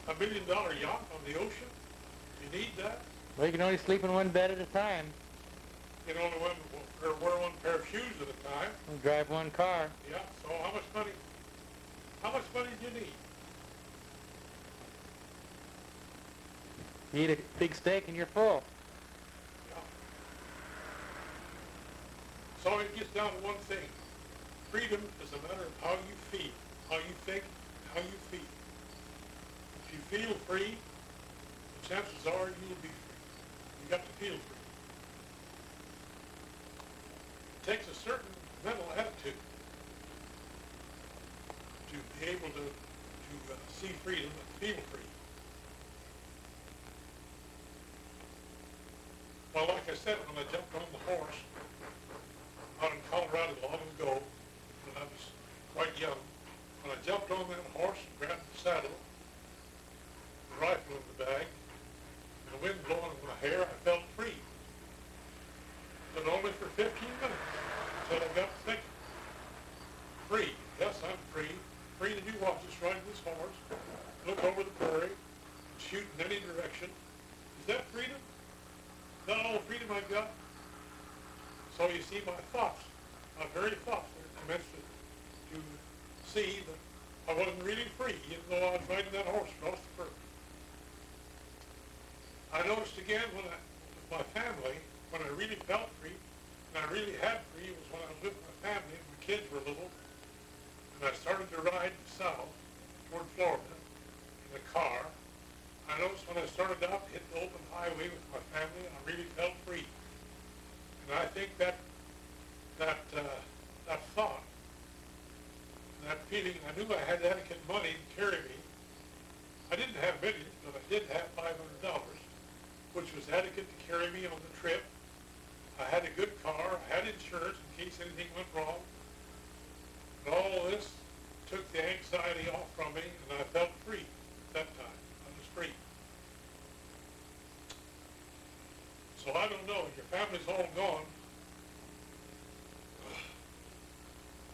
$1 million yacht on the ocean? You need that? Well, you can only sleep in one bed at a time. You can only wear one pair of shoes at a time. And drive one car. Yeah, so how much money do you need? You eat a big steak and you're full. Yeah. So it gets down to one thing. Freedom is a matter of how you feel, how you think, how you feel. If you feel free, the chances are you will be free. You got to feel free. It takes a certain mental attitude to be able to see freedom and feel free. Well, like I said, when I jumped on the horse out in Colorado long ago, when I was quite young, when I jumped on that horse and grabbed the saddle, the rifle in the bag, and the wind blowing in my hair, I felt free. But only for 15 minutes until I got to thinking. Free. Yes, I'm free. Free to do what? Just ride this horse, look over the prairie, and shoot in any direction. Is that freedom? Is that all the freedom I've got? So you see, my thoughts, my very thoughts, commenced to see that I wasn't really free, even though I was riding that horse across the prairie. I noticed again with my family, when I really felt free, and I really had free, was when I was with my family and my kids were little, and I started to ride south toward Florida in a car. I noticed when I started out to hit the open highway with my family, I really felt free. And I think that thought, that feeling, I knew I had adequate money to carry me. I didn't have millions, but I did have $500, which was adequate to carry me on the trip. I had a good car, I had insurance in case anything went wrong. And all of this took the anxiety off from me, and I felt free at that time. I was free. So I don't know, your family's all gone.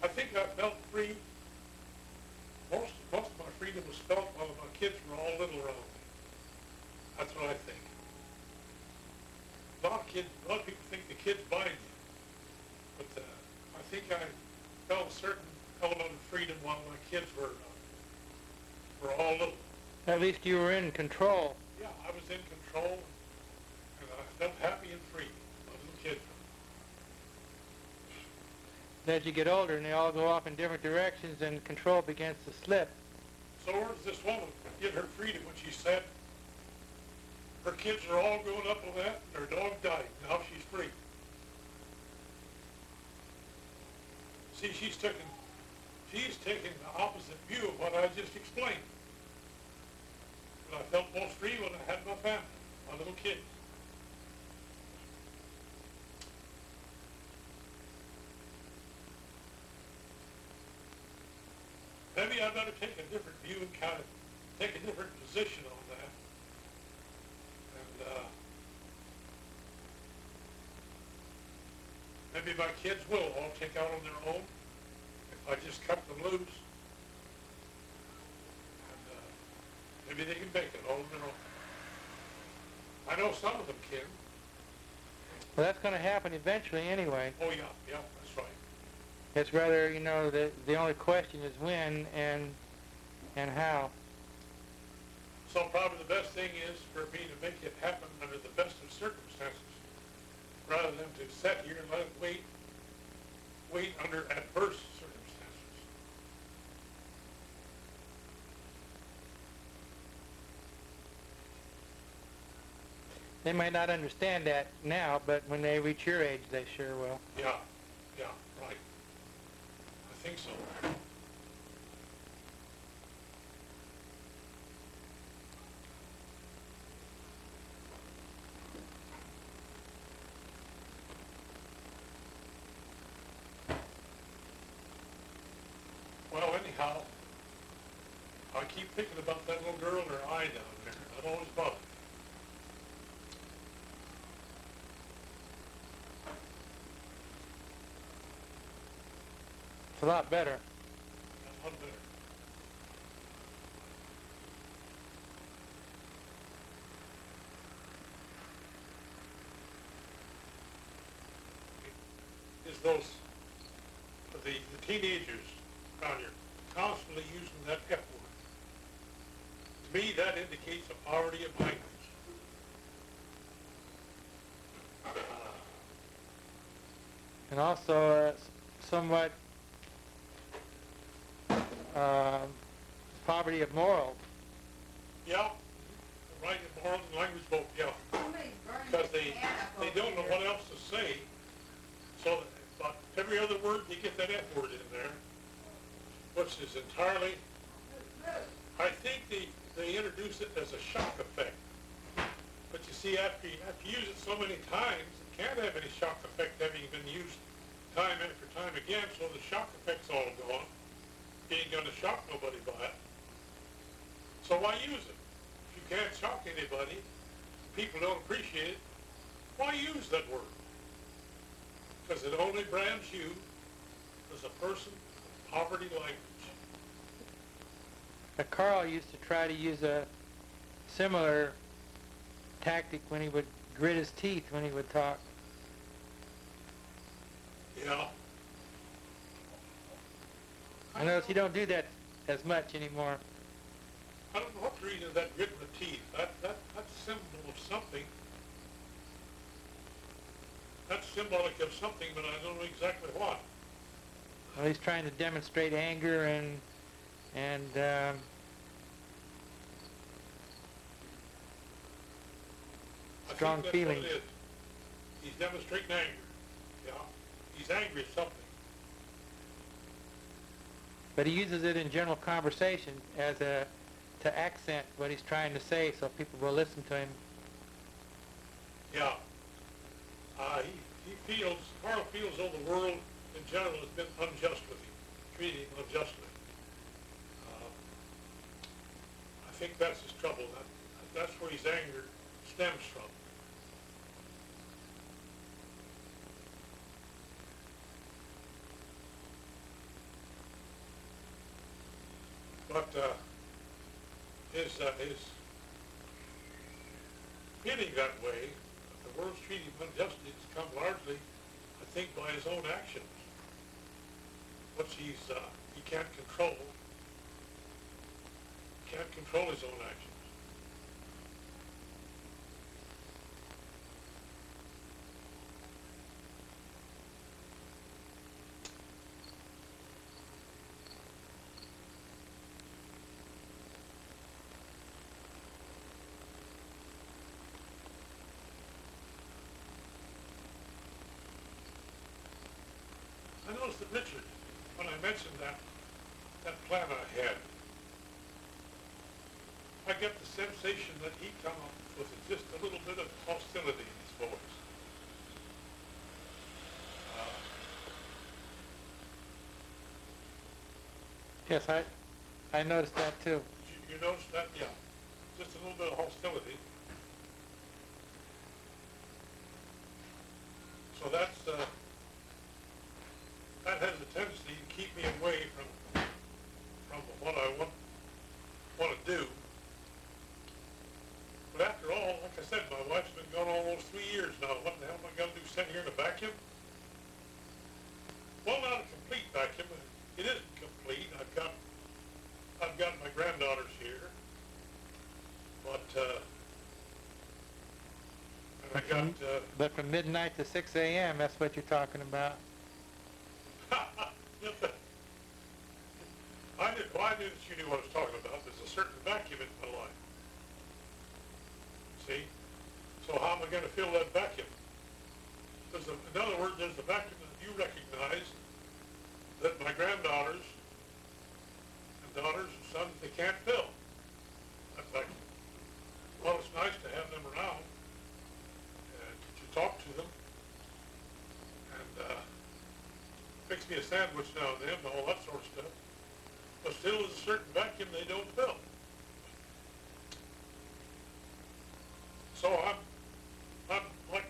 I think I felt free. Most of my freedom was felt while my kids were all little around me. That's what I think. A lot of people think the kids bind you. But I think I felt a certain element of freedom while my kids were all little. At least you were in control. Yeah, I was in control, and I felt happy and free. My little kids. As you get older and they all go off in different directions and control begins to slip. So where does this woman get her freedom when she said her kids are all grown up on that and her dog died, now she's free? See, she's taking the opposite view of what I just explained. But I felt most free when I had my family, my little kids. Maybe I better take a different view and kind of take a different position on that. And maybe my kids will all take out on their own if I just cut them loose. And maybe they can make it all on their own. I know some of them can. Well, that's going to happen eventually anyway. Oh yeah, that's right. It's rather, the only question is when and how. So probably the best thing is for me to make it happen under the best of circumstances, rather than to sit here and let it wait under adverse circumstances. They might not understand that now, but when they reach your age, they sure will. Yeah, right. I think so. Well, anyhow, I keep thinking about that little girl and her eye down there. That always bothers me. It's a lot better. That's one better. those, the teenagers around here constantly using that F word. To me, that indicates a poverty of language. And also somewhat poverty of morals. Yeah, right, in moral and language both, yeah. Because they don't know what else to say, so but every other word, you get that F word in there, which is entirely, I think they introduce it as a shock effect. But you see, after you use it so many times, it can't have any shock effect having been used time after time again, so the shock effect's all gone. You ain't gonna shock nobody by it. So why use it? If you can't shock anybody, people don't appreciate it, why use that word? Because it only brands you as a person of poverty language. Carl used to try to use a similar tactic when he would grit his teeth when he would talk. Yeah. I notice he don't do that as much anymore. I don't know what the reason of that grit in the teeth. That's a symbol of something. That's symbolic of something, but I don't know exactly what. Well, he's trying to demonstrate anger and strong I think that's feelings. what it is. He's demonstrating anger. Yeah. He's angry at something. But he uses it in general conversation as to accent what he's trying to say, so people will listen to him. Yeah. Carl feels though the world in general has been unjust with him, treating him unjustly. I think that's his trouble. That's where his anger stems from. But his feeling that way, that the world's treating him unjustly, has come largely, I think, by his own actions, which he can't control. He can't control his own actions. I noticed that Richard, when I mentioned that plan I had, I get the sensation that he come up with just a little bit of hostility in his voice. Yes, I noticed that too. You noticed that? Yeah. Just a little bit of hostility. So that has a tendency to keep me away from what I want to do. But after all, like I said, my wife's been gone almost 3 years now. What the hell am I going to do, sit here in a vacuum? Well, not a complete vacuum. It isn't complete. I've got my granddaughters here, but and I got. But from midnight to 6 a.m., that's what you're talking about. I knew that you knew what I was talking about. There's a certain vacuum in my life. See? So how am I going to fill that vacuum? In other words, there's a vacuum that you recognize that my granddaughters and daughters and sons, they can't fill. That vacuum. Well, it's nice to have them around and to talk to them and fix me a sandwich now and then and all that sort of stuff. But still, there's a certain vacuum they don't fill. So I'm like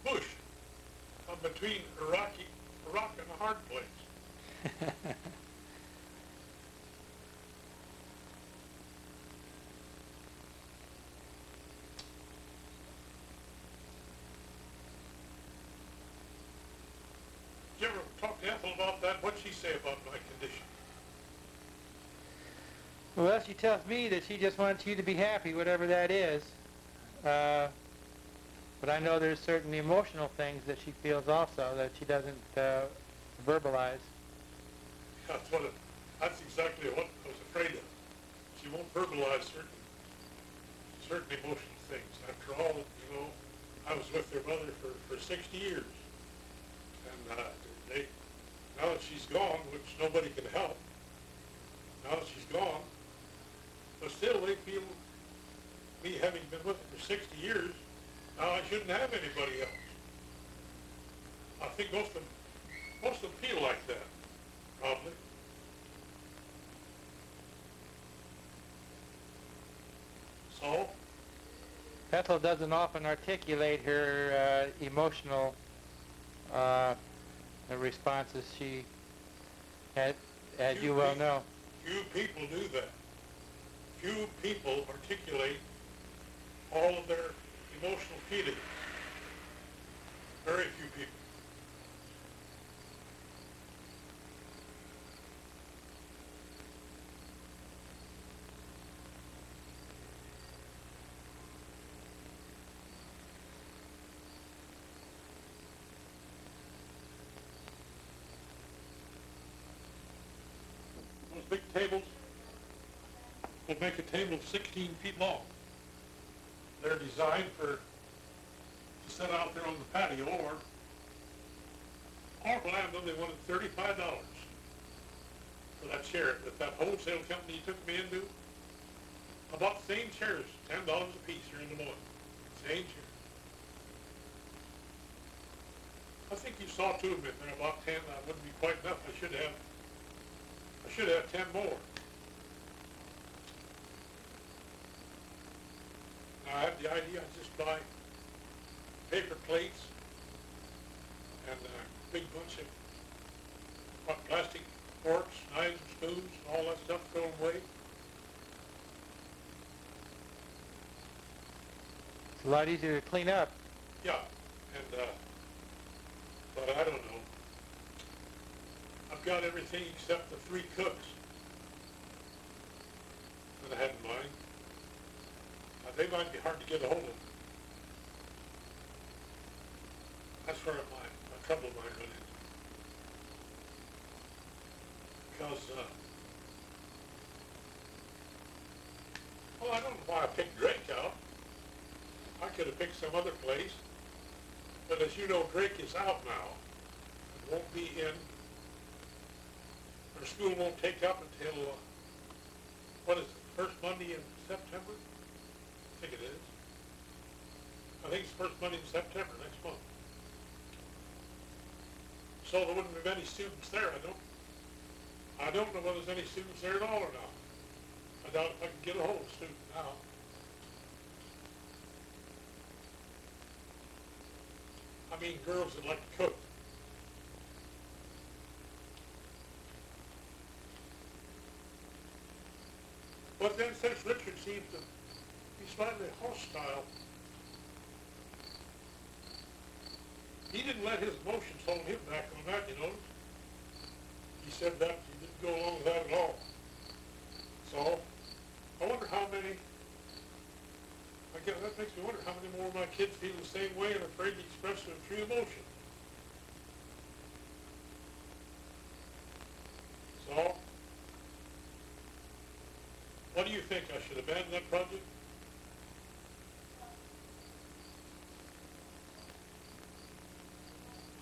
Bush. I'm between a rock and a hard place. Did you ever talk to Ethel about that? What'd she say about my condition? Well, she tells me that she just wants you to be happy, whatever that is. But I know there's certain emotional things that she feels also that she doesn't verbalize. That's exactly what I was afraid of. She won't verbalize certain emotional things. After all, you know, I was with their mother for 60 years. And now that she's gone, which nobody can help, now that she's gone, but still they feel, me having been with her for 60 years, now I shouldn't have anybody else. I think most of them feel like that, probably. So, Ethel doesn't often articulate her emotional responses. She had, as you well know. Few people do that. Few people articulate all of their emotional feelings. Very few people. Those big tables will make a table 16 feet long. They're designed to sit out there on the patio, or Orlando, they wanted $35 for that chair that wholesale company took me into. I bought the same chairs, $10 a piece here in Des Moines. Same chair. I think you saw two of them in there, about 10. That wouldn't be quite enough. I should have 10 more. Now I have the idea, I just buy paper plates and a big bunch of plastic forks, knives and spoons, and all that stuff, throw them away. It's a lot easier to clean up. Yeah, and but I don't know. I've got everything except the 3 cooks that I had in mind. They might be hard to get a hold of. That's where my trouble might run into. Because, well, I don't know why I picked Drake out. I could have picked some other place. But as you know, Drake is out now. It won't be in. Our school won't take up until, what is it, first Monday in September? I think it is. I think it's first Monday in September, next month. So there wouldn't be many students there. I don't know whether there's any students there at all or not. I doubt if I can get a hold of a student now. I mean, girls that like to cook. But then since Richard seems to be slightly hostile, he didn't let his emotions hold him back on that, you know. He said that he didn't go along with that at all. So, I wonder how many, I guess that makes me wonder how many more of my kids feel the same way and are afraid to express their true emotion. So, what do you think? I should abandon that project?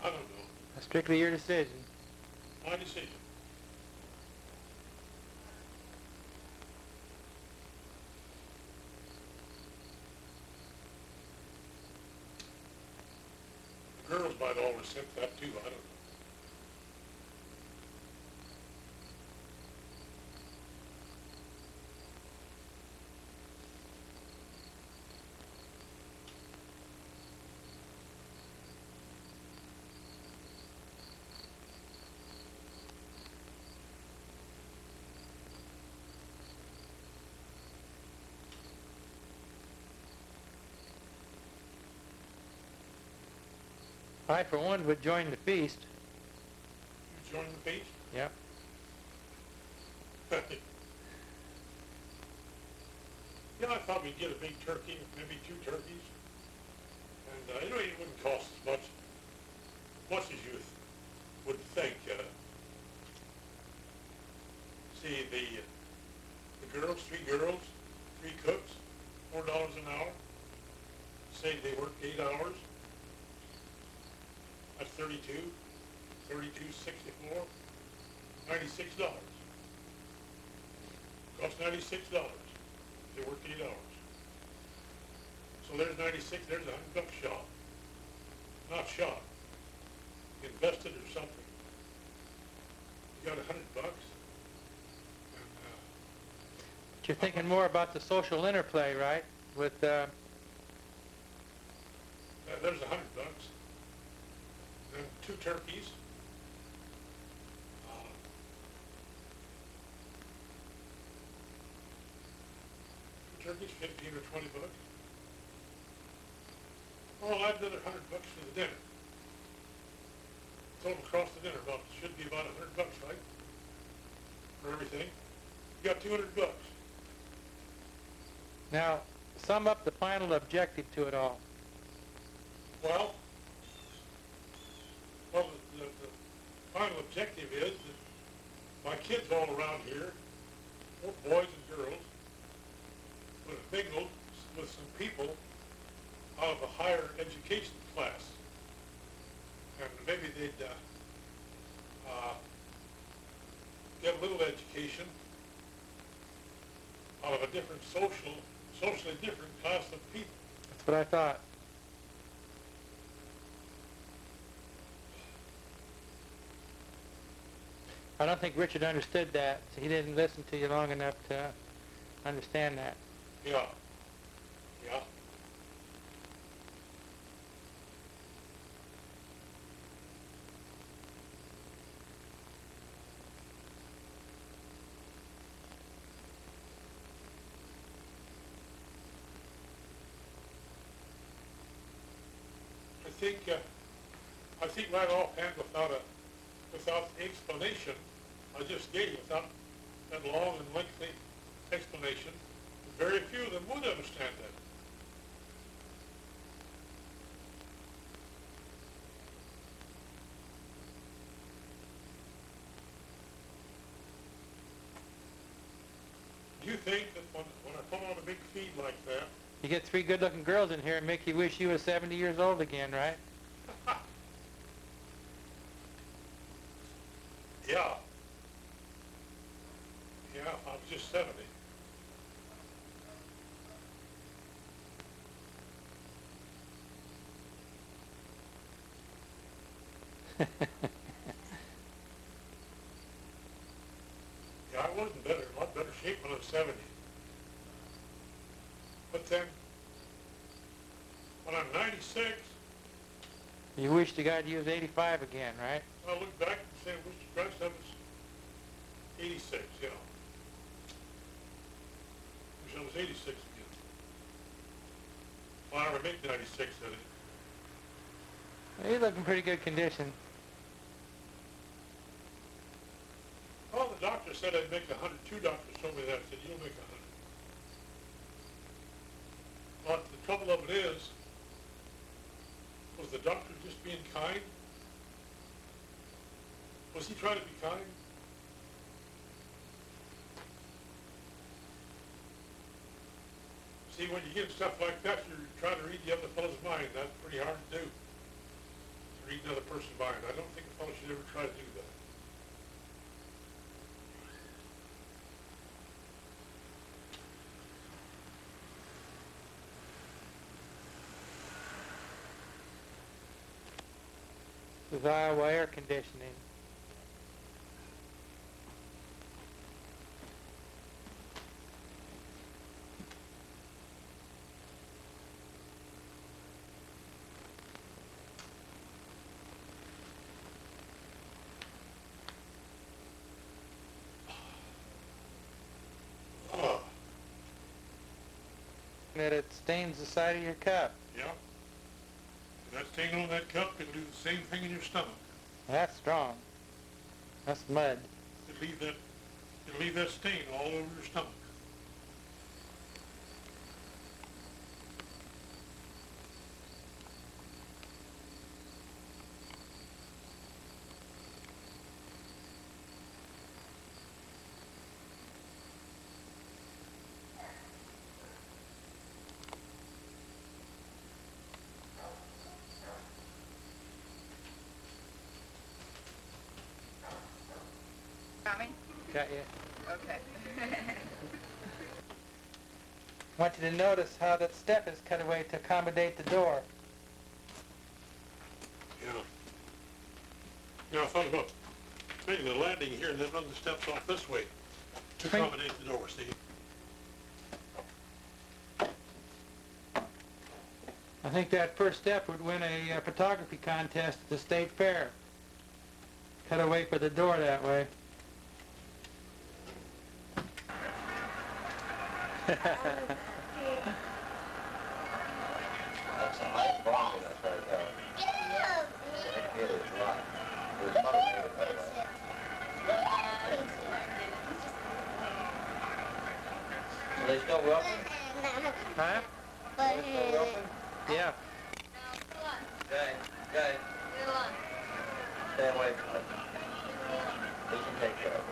I don't know. That's strictly your decision. My decision. The girls might all resent that too, I don't know. I, for one, would join the feast. join the feast? Yep. Yeah, I thought we'd get a big turkey, maybe 2 turkeys. And, it wouldn't cost as much as you would think. See, the girls, 3 girls, 3 cooks, $4 an hour. Say they work 8 hours. That's 32, 64, $96. Costs $96. They work 8 hours. So there's 96, there's $100 shot. Not shot. Invested or something. You got $100. And, But you're thinking more about the social interplay, right? With, there's $100. Then 2 turkeys. Turkeys, 15 or 20 bucks. Well, I'd another $100 for the dinner. Total across the dinner, should be about $100, right? For everything. You got $200. now, sum up the final objective to it all. Well, the final objective is that my kids all around here, both boys and girls, would have mingled with some people out of a higher education class. And maybe they'd get a little education out of a different socially different class of people. That's what I thought. I don't think Richard understood that. So he didn't listen to you long enough to understand that. Yeah. Yeah. I think right offhand without the explanation I just gave, without that long and lengthy explanation, very few of them would understand that. Do you think that when I put on a big feed like that, You get 3 good-looking girls in here and make you wish you were 70 years old again, right? yeah. Yeah, I was just 70. Yeah, I was in a lot better shape when I was 70. But then, when I'm 96, You wish to God you was 85 again, right? I look back and say, wish to Christ I was 86, you know. Wish I was 86 again. Well, I never make 96, that is. You look in pretty good condition. Well, the doctor said I'd make 100. 2 doctors told me that. I said, you'll make 100. But the trouble of it is, was the doctor just being kind? Was he trying to be kind? See, when you get stuff like that, you're trying to read the other fellow's mind. That's pretty hard to do. To read another person's mind. I don't think a fellow should ever try to do that. This is Iowa air conditioning. That it stains the side of your cup. Yeah. And that stain on that cup can do the same thing in your stomach. That's strong. That's mud. It'll leave that stain all over your stomach. Got me? Got you. Okay. I want you to notice how that step is cut away to accommodate the door. Yeah. I thought about making the landing here and then run the steps off this way to Think- accommodate the door, see? I think that first step would win a photography contest at the state fair. Cut away for the door that way. That's a nice bond that's right there. It is right. There's mother made it that way. Are they still roughing? Huh? Are they still roughing? Yeah. Okay, okay. Stay away from it. We can take care of it.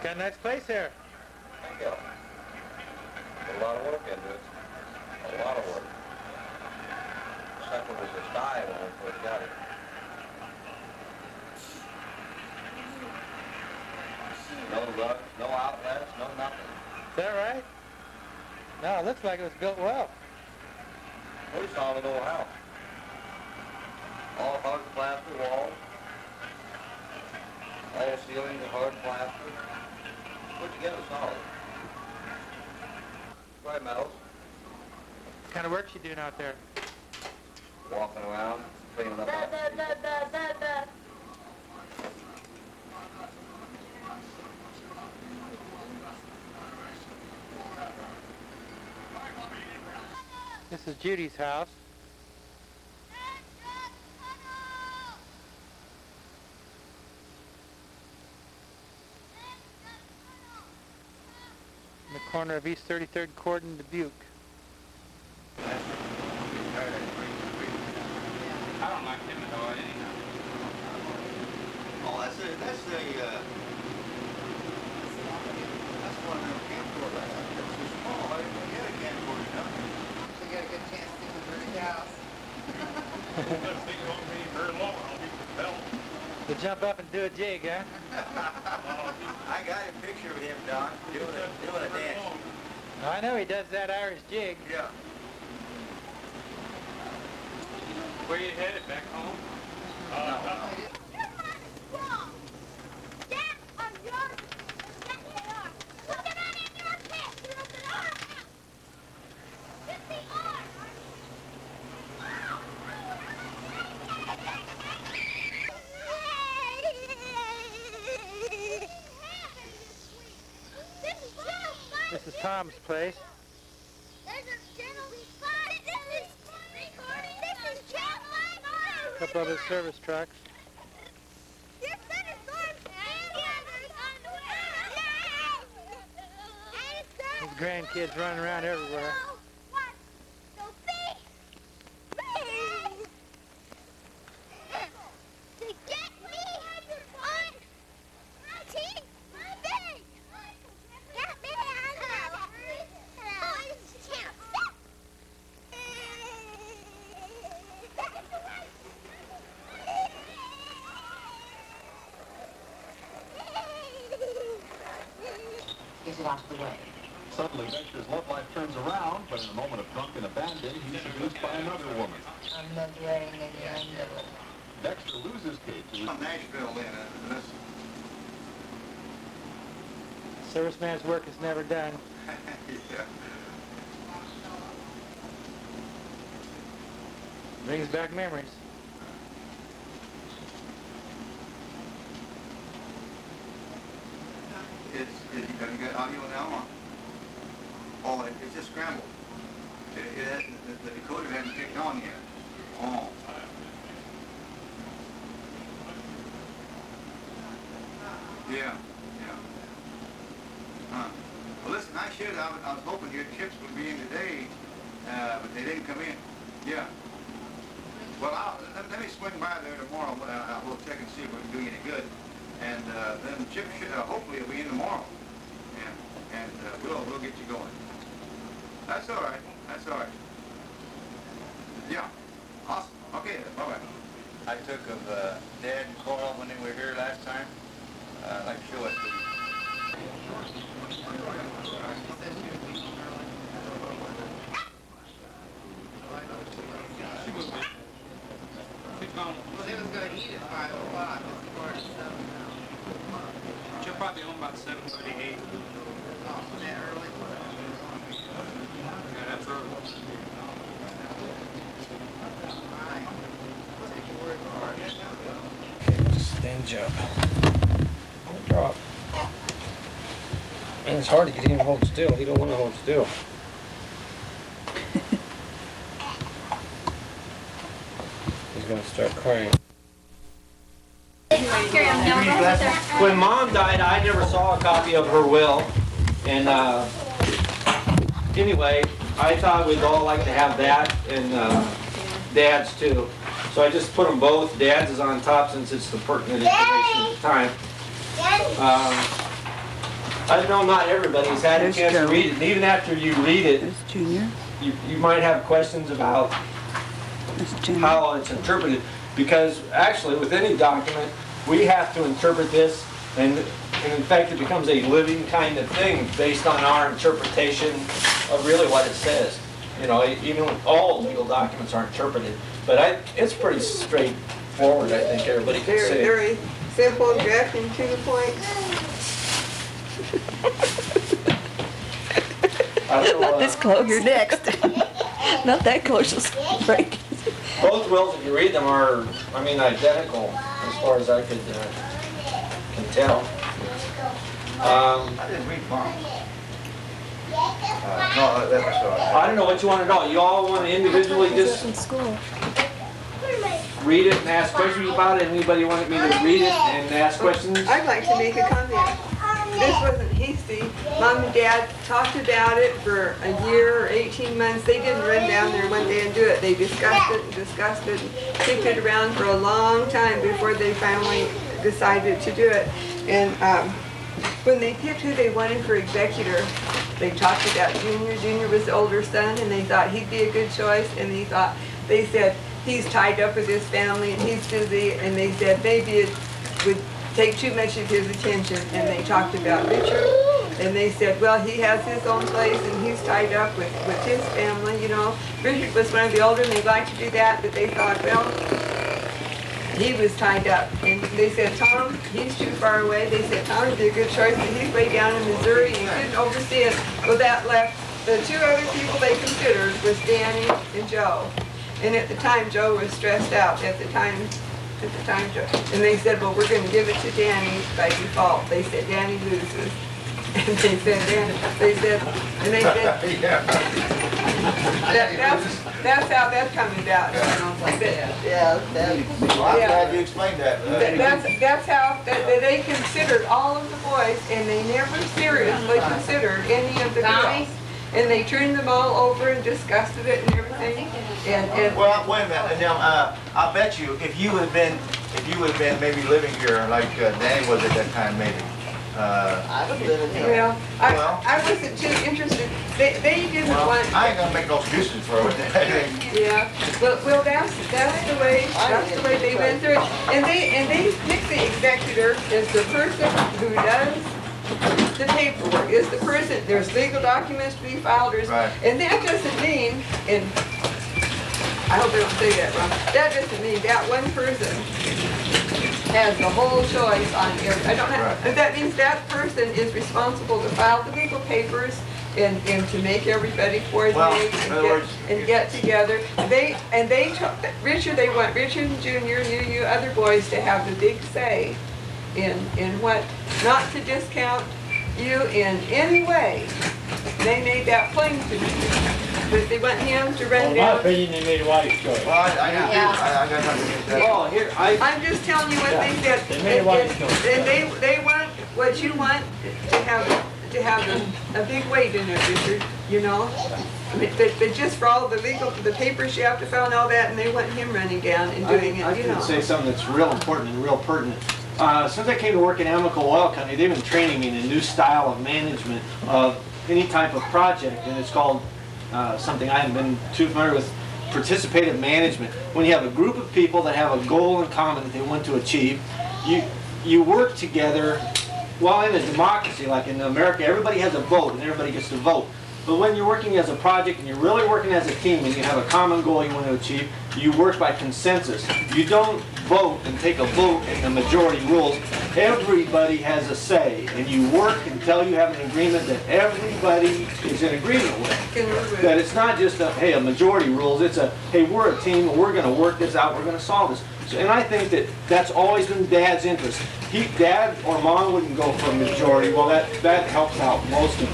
Got a nice place here. Thank you. Put a lot of work into it. A lot of work. Except it was a sty when we first got it. No rugs, no outlets, no nothing. Is that right? No, it looks like it was built well. We saw an old house. All hard plaster walls. All ceilings are hard plaster. Put together solid. Right, Metals. What kind of work you doing out there? Walking around, cleaning up. This is Judy's house. In the corner of East 33rd Court and Dubuque. I don't like him at all anyhow. Oh, that's one of them camcorders. That's too small. I didn't get a camcorder now. So you got a good chance to get the big house. That thing won't be very long, I'll be compelled. To jump up and do a jig, huh? I got a picture of him, Don, doing a dance. I know he does that Irish jig. Yeah. Where you headed? Back home? This is Tom's place. A couple of his service trucks. His grandkids running around everywhere. Is it off the way? Suddenly, Dexter's love life turns around, but in a moment of drunken abandon, he's seduced by another woman. I'm the brain and you're the... Dexter loses Kate to his... Nashville, then, Serviceman's work is never done. yeah. Brings back memories. Have you got audio now? Oh, it's just scrambled. It hasn't, the decoder hasn't kicked on yet. Oh. Yeah, yeah. Huh. Well, listen, I was hoping your chips would be in today, but they didn't come in. Yeah. Well, let me swing by there tomorrow. We'll check and see if we can do you any good. And then chips should, hopefully will be in tomorrow. And we'll get you going. That's all right. That's all right. Yeah. Awesome. Okay then. Bye-bye. I took of Dad and Coral when they were here last time. I'd like to show it to you. She was good. She's gone. Well, they was gonna eat at 5 o'clock, it's quarter to 7 now. She'll probably be home about 7:38. Oh, that early? Yeah, that's early. Right. Take your word for it. Stand jump. Drop. And it's hard to get him to hold still. He don't want to hold still. He's gonna start crying. When Mom died, I never saw a copy of her will, and anyway, I thought we'd all like to have that, and Dad's too. So I just put them both. Dad's is on top since it's the pertinent information at the time. I know not everybody's had a chance to read it, and even after you read it, you might have questions about how it's interpreted, because actually with any document, we have to interpret this, and in fact it becomes a living kind of thing based on our interpretation of really what it says. You know, even all legal documents are interpreted, but it's pretty straightforward, I think everybody can Very, see. very simple, direct, and to the point. I don't know, Not this close. You're next. Not that close. Break. both wills, if you read them, are, I mean, identical as far as I can tell. I didn't read Mom. No, that's all right. I don't know what you want to know. You all want to individually just In school. read it and ask questions about it? Anybody want me to read it and ask questions? I'd like to make a comment. This wasn't hasty. Mom and Dad talked about it for a year or 18 months. They didn't run down there one day and do it. They discussed it and kicked it around for a long time before they finally decided to do it. And when they picked who they wanted for executor, they talked about Junior. Junior was the older son, and they thought he'd be a good choice. And they said, he's tied up with his family and he's busy. And they said maybe it would take too much of his attention. And they talked about Richard. And they said, well, he has his own place and he's tied up with his family, you know. Richard was one of the older and they'd like to do that, but they thought, well, he was tied up. And they said, Tom, he's too far away. They said, Tom would be a good choice, but he's way down in Missouri and he couldn't oversee it. Well, that left the two other people they considered was Danny and Joe. And at the time, Joe was stressed out. At the time, Joe. And they said, well, we're going to give it to Danny by default. They said, Danny loses. And they said, that's how that comes about. Yeah, Well, I'm glad you explained that. that's how they considered all of the boys, and they never seriously considered any of the girls. And they turned them all over and discussed it and everything. And Well, wait a minute. Now, I bet you if you would have been maybe living here like Danny was at that time, maybe. I was living here. Well, I wasn't too interested. They didn't want. I ain't gonna make no excuses for it. Yeah. Well, that's the way they went through it. And they picked the executor as the person who does the paperwork. Is the person. There's legal documents to be filed. Right. And that doesn't mean. And I hope I don't say that wrong. That doesn't mean that one person has the whole choice on every. I don't have. Right. That means that person is responsible to file the legal papers and to make everybody coordinate Well, in other words, and get together. They took Richard. They want Richard and Junior and you other boys to have the big say in what, not to discount you in any way. They made that plain to me. But they want him to run In my down. opinion, they made a wise choice. Well, I do too. I got nothing against that. Oh, here, I'm just telling you what they said. They made a wise choice. And they want what you want to have a big weight in it, Richard, you know? But just for all the papers you have to fill and all that, and they want him running down and doing I it, you can know? say something that's real important and real pertinent. Since I came to work in Amoco Oil Company, they've been training me in a new style of management of any type of project, and it's called something I haven't been too familiar with, participative management. When you have a group of people that have a goal in common that they want to achieve, you work together. Well, in a democracy like in America, everybody has a vote and everybody gets to vote. But when you're working as a project and you're really working as a team and you have a common goal you want to achieve, you work by consensus. You don't vote and take a vote in the majority rules. Everybody has a say, and you work until you have an agreement that everybody is in agreement with. That it's not just a, hey, a majority rules, it's a, hey, we're a team and we're going to work this out, we're going to solve this. So, and I think that that's always been Dad's interest. Dad or Mom wouldn't go for a majority. Well, that helps out most of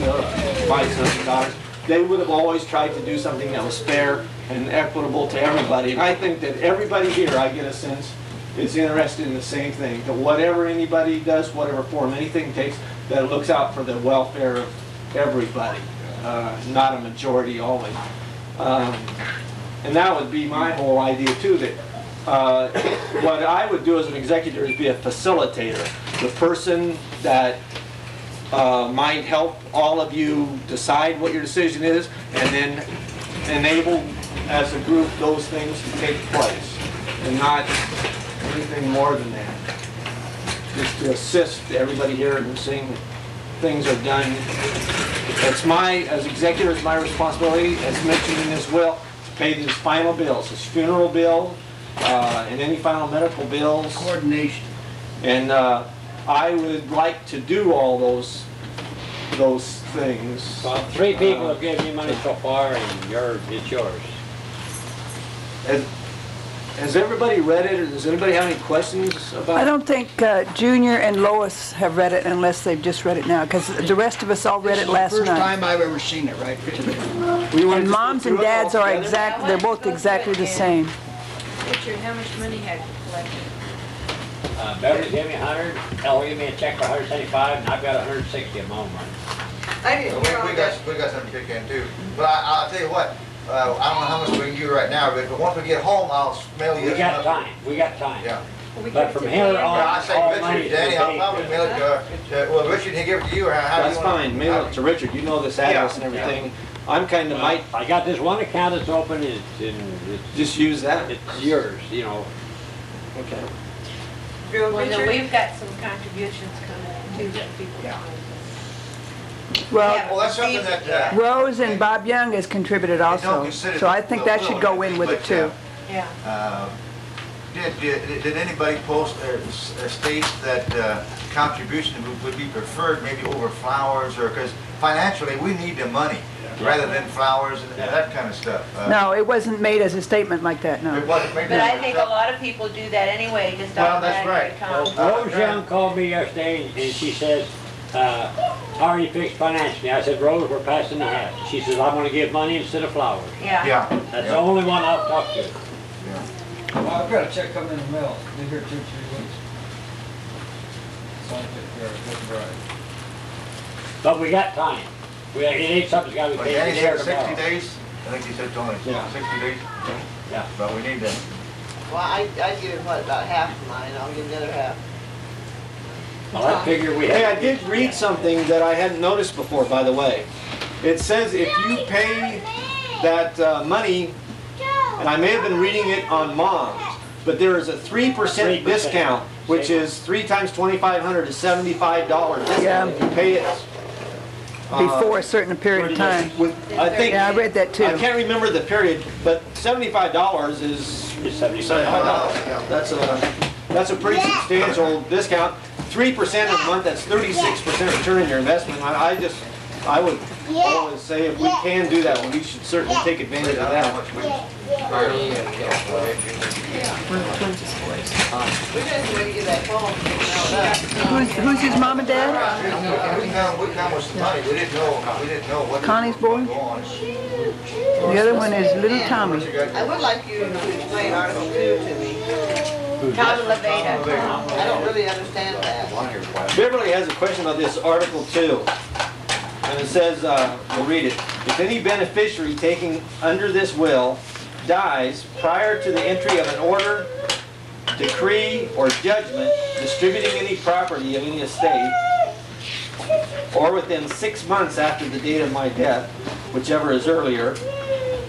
my sons and daughters. They would have always tried to do something that was fair and equitable to everybody. And I think that everybody here, I get a sense, is interested in the same thing. That whatever anybody does, whatever form anything takes, that it looks out for the welfare of everybody, not a majority always. And that would be my whole idea too, that what I would do as an executive is be a facilitator. The person that might help all of you decide what your decision is, and then enable as a group those things to take place, and not anything more than that. Just to assist everybody here in seeing things are done. It's as executive, it's my responsibility, as mentioned in this will, to pay his final bills, his funeral bill, and any final medical bills. Coordination. And I would like to do all those things. Well, 3 people have given you money so far, and it's yours. Has everybody read it, or does anybody have any questions about it? I don't think Junior and Lois have read it unless they've just read it now, because the rest of us all read it last First night. time I've ever seen it, right? And moms and dads are they're both exactly the same. Richard, how much money have you collected? Beverly gave me 100, Ellie gave me a check for 175, and I've got 160 of my own money. I didn't hear all that. We got something to kick in too. But I'll tell you what, I don't know how much we can do right now, but once we get home, I'll mail you. We got time, Yeah. But from here on, I say all Richard, money is Danny, I'll probably paid. mail it well, Richard, he give it to you, or how do you That's want? fine, mail it to Richard, you know this address and everything. I'm kind of I got this one account that's open, it's just use that. it's yours, you know. Okay. Bill, Well, no, Richard? we've got some contributions coming in too that people. Yeah. Well, Well, that's something that, Rose and Bob Young has contributed also, so I think that should go in with it too. Yeah. Did anybody post or state that contribution would be preferred maybe over flowers, or, because financially, we need the money rather than flowers and that kind of stuff. No, it wasn't made as a statement like that, no. It wasn't made But I that think way. a lot of people do that anyway, just Well, that's automatically right. come. Rose Young called me yesterday, and she said, how are you fixed financially? I said, Rose, we're passing the hat. She says, I want to give money instead of flowers. Yeah. Yeah. That's the only one I'll talk to. Well, I've got a check coming in the mail. Be here 2-3 weeks. So I'll take care of it. Good Friday. But we got time. It ain't something's got to be But paid Danny today or said 60 tomorrow. days, I think he said only Yeah. 60 days, Yeah. but we need that. Well, I give him about half of mine, I'll give the other half. Well, I figure we Hey, I have. did read something that I hadn't noticed before, by the way. It says if you pay that money, and I may have been reading it on Moms, but there is a 3% discount, which is 3 times $2,500 is $75. Yeah. If you pay it Before a certain period of time. I think, Yeah, I read that too. I can't remember the period, but $75 is It's 75. $75. That's a pretty substantial discount. 3% a month, that's 36% return on your investment. I would always say if we can do that, we should certainly take advantage of that. We're just waiting to get back home. Who's his mom and dad? We come with some money, we didn't know what. Connie's boy? The other one is little Tommy. I would like you to explain Article 2 to me. Tom Levada. I don't really understand that. Beverly has a question about this Article 2. And it says, we'll read it. If any beneficiary taking under this will dies prior to the entry of an order, decree, or judgment distributing any property of any estate, or within 6 months after the date of my death, whichever is earlier,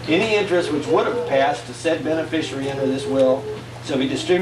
any interest which would have passed to said beneficiary under this will shall be distributed